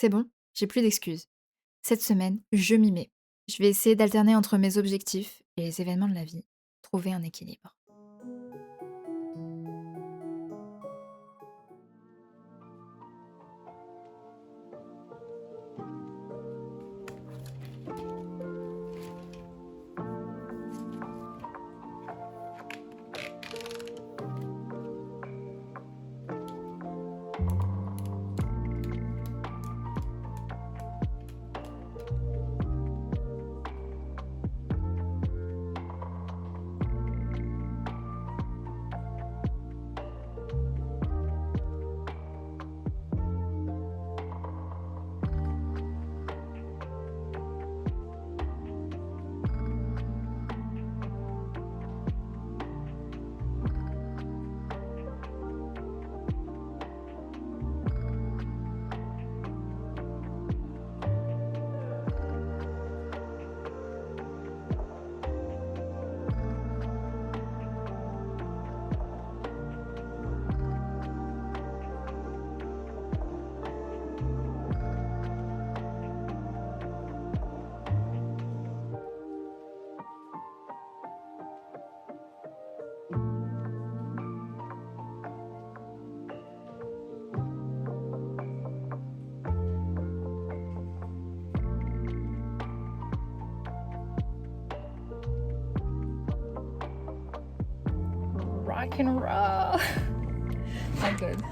C'est bon, j'ai plus d'excuses. Cette semaine, je m'y mets. Je vais essayer d'alterner entre mes objectifs et les événements de la vie. Trouver un équilibre. Rock and roll. My god.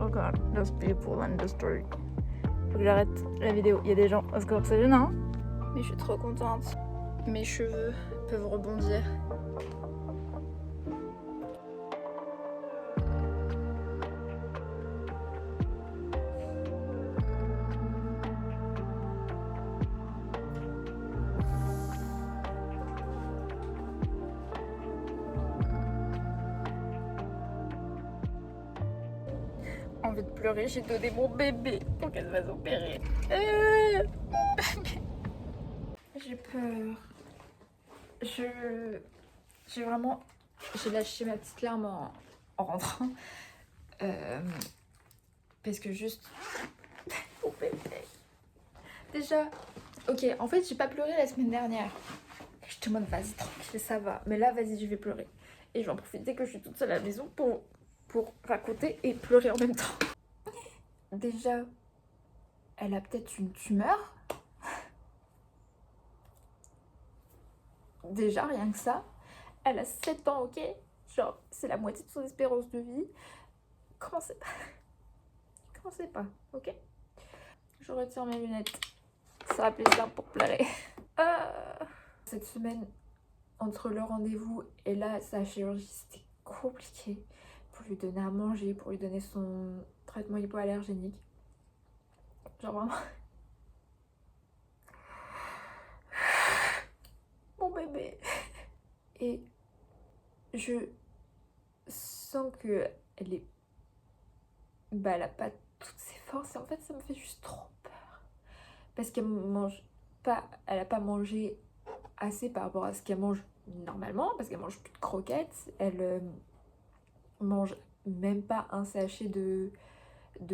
Oh god, those people and the story. Faut que j'arrête la vidéo. Il y a des gens. Parce que c'est gênant. Mais je suis trop contente. Mes cheveux peuvent rebondir. Envie de pleurer, j'ai donné mon bébé pour qu'elle va s'opérer. Mon bébé. J'ai peur. J'ai vraiment... J'ai lâché ma petite larme en rentrant. Parce que juste... Mon bébé. Déjà, ok, en fait, j'ai pas pleuré la semaine dernière. Je te demande, vas-y, tranquille, ça va. Mais là, vas-y, je vais pleurer. Et je vais en profiter que je suis toute seule à la maison pour raconter et pleurer en même temps. Déjà, elle a peut-être une tumeur. Déjà, rien que ça. Elle a 7 ans, ok? Genre, c'est la moitié de son espérance de vie. Commencez pas. Commencez pas, ok? Je retire mes lunettes. Ça va plaisir pour pleurer. Cette semaine, entre le rendez-vous et là, sa chirurgie, c'était compliqué. Pour lui donner à manger, pour lui donner son traitement hypoallergénique. Genre vraiment... Mon bébé. Et je sens que elle est... Bah, elle a pas toutes ses forces et en fait, ça me fait juste trop peur. Parce qu'elle mange pas... Elle a pas mangé assez par rapport à ce qu'elle mange normalement, parce qu'elle mange plus de croquettes. Elle mange même pas un sachet de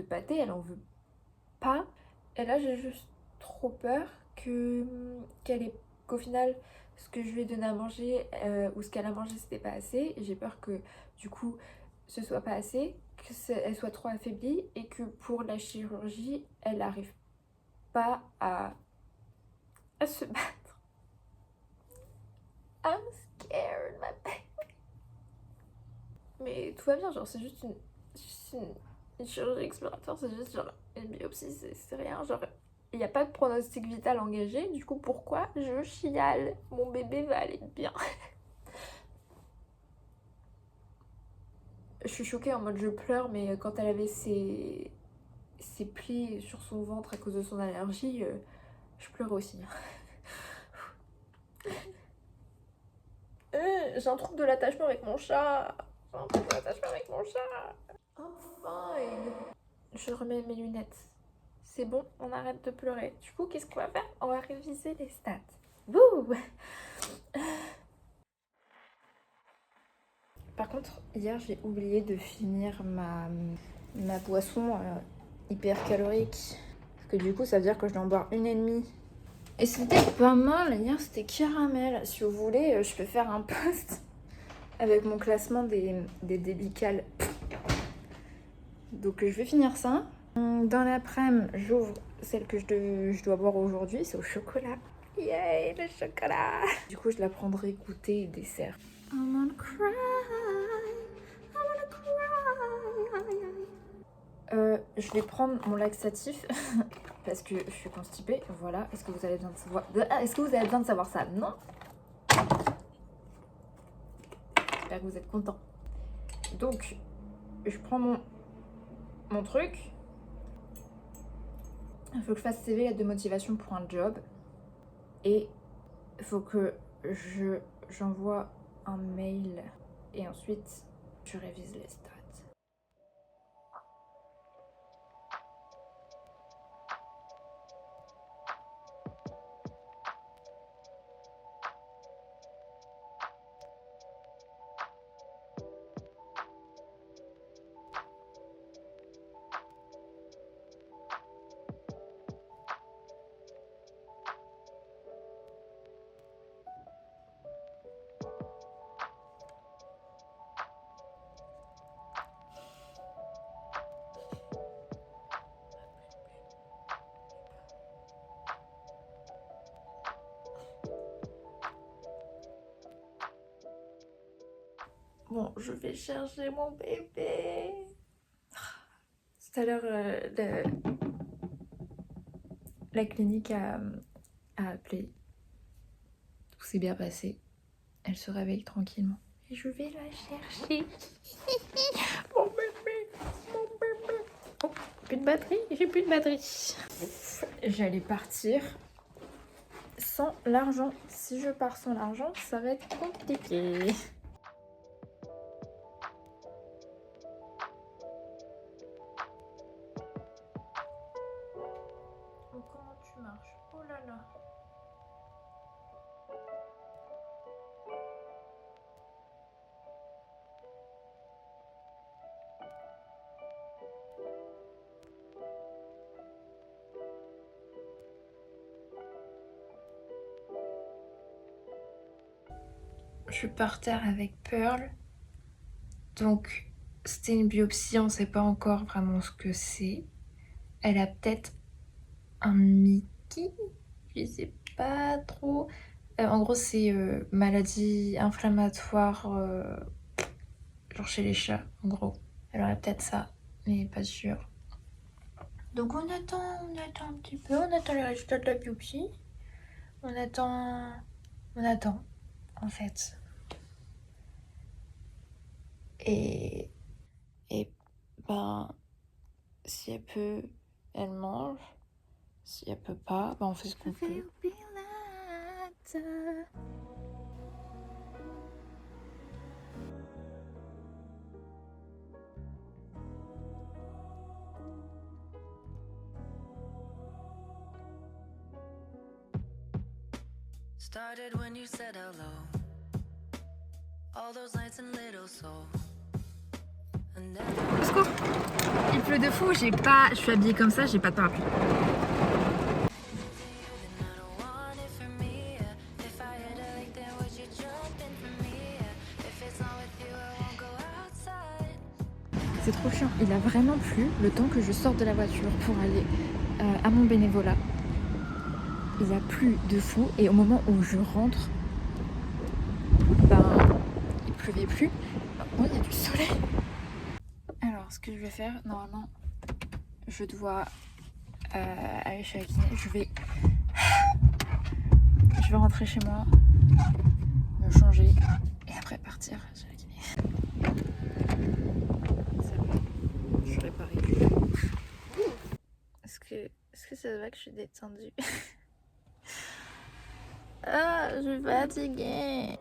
pâté, elle en veut pas. Et là, j'ai juste trop peur qu'au final, ce que je lui ai donné à manger ou ce qu'elle a mangé, c'était pas assez. Et j'ai peur que du coup, ce soit pas assez, qu'elle soit trop affaiblie et que pour la chirurgie, elle arrive pas à se battre. I'm scared, my baby. Mais tout va bien, genre, c'est juste une chirurgie exploratoire, c'est juste genre une biopsie, c'est rien, genre il n'y a pas de pronostic vital engagé, du coup pourquoi je chiale? Mon bébé va aller bien. Je suis choquée en mode je pleure, mais quand elle avait ses plis sur son ventre à cause de son allergie, je pleure aussi. J'ai un trouble de l'attachement avec mon chat. J'ai un trouble de l'attachement avec mon chat. I'm fine. Je remets mes lunettes. C'est bon, on arrête de pleurer. Du coup, qu'est-ce qu'on va faire? On va réviser les stats. Wouh! Par contre, hier, j'ai oublié de finir ma boisson hyper calorique. Parce que du coup, ça veut dire que je dois en boire une et demie. Et c'était pas mal, hier c'était caramel. Si vous voulez, je peux faire un post avec mon classement des débicales. Donc je vais finir ça. Dans l'après-midi, j'ouvre celle que je dois boire aujourd'hui, c'est au chocolat. Yay, le chocolat! Du coup, je la prendrai goûter et dessert. I'm gonna cry, I'm gonna cry. Je vais prendre mon laxatif parce que je suis constipée. Voilà. Est-ce que vous avez besoin de savoir? Est-ce que vous avez besoin de savoir ça? Non. J'espère que vous êtes contents. Donc, je prends mon truc. Il faut que je fasse CV, lettre de motivation pour un job. Et il faut que j'envoie un mail. Et ensuite, je révise les stats. Bon, je vais chercher mon bébé. Tout à l'heure, la clinique a appelé. Tout s'est bien passé. Elle se réveille tranquillement. Et je vais la chercher. Mon bébé, mon bébé. Oh, plus de batterie, j'ai plus de batterie. J'allais partir sans l'argent. Si je pars sans l'argent, ça va être compliqué. Oh, comment tu marches? Oh là là. Je suis par terre avec Pearl. Donc, c'était une biopsie, on sait pas encore vraiment ce que c'est. Elle a peut-être un Mickey, je sais pas trop. En gros, c'est maladie inflammatoire, genre chez les chats, en gros. Elle aurait peut-être ça, mais pas sûr. Donc on attend un petit peu, on attend les résultats de la biopsie. On attend, en fait. Et ben, si elle peut, elle mange. Si elle peut pas, ben on fait ce qu'on peut. Started when you said hello. All those nights in Little Soul. Au secours! Il pleut de fou, je suis habillée comme ça, j'ai pas de parapluie. C'est trop chiant, il a vraiment plu le temps que je sorte de la voiture pour aller à mon bénévolat. Il a plu de fou et au moment où je rentre, ben il pleuvait plus. Maintenant il y a du soleil. Alors ce que je vais faire, normalement je dois aller chez la kiné. Je vais rentrer chez moi, me changer et après partir chez la kiné. C'est bon, je réparais plus. Est-ce que ça va que je suis détendue? Ah, je suis fatiguée.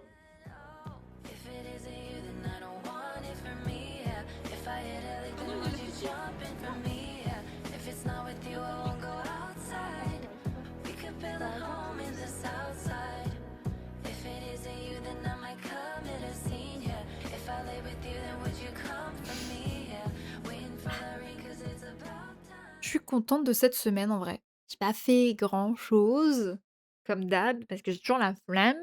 suis contente de cette semaine en vrai. J'ai pas fait grand-chose, comme d'hab, parce que j'ai toujours la flemme,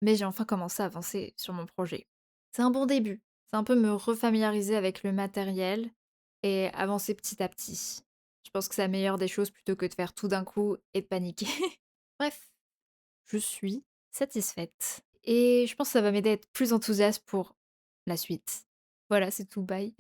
mais j'ai enfin commencé à avancer sur mon projet. C'est un bon début. C'est un peu me refamiliariser avec le matériel et avancer petit à petit. Je pense que c'est la meilleure des choses plutôt que de faire tout d'un coup et de paniquer. Bref, je suis satisfaite et je pense que ça va m'aider à être plus enthousiaste pour la suite. Voilà, c'est tout, bye.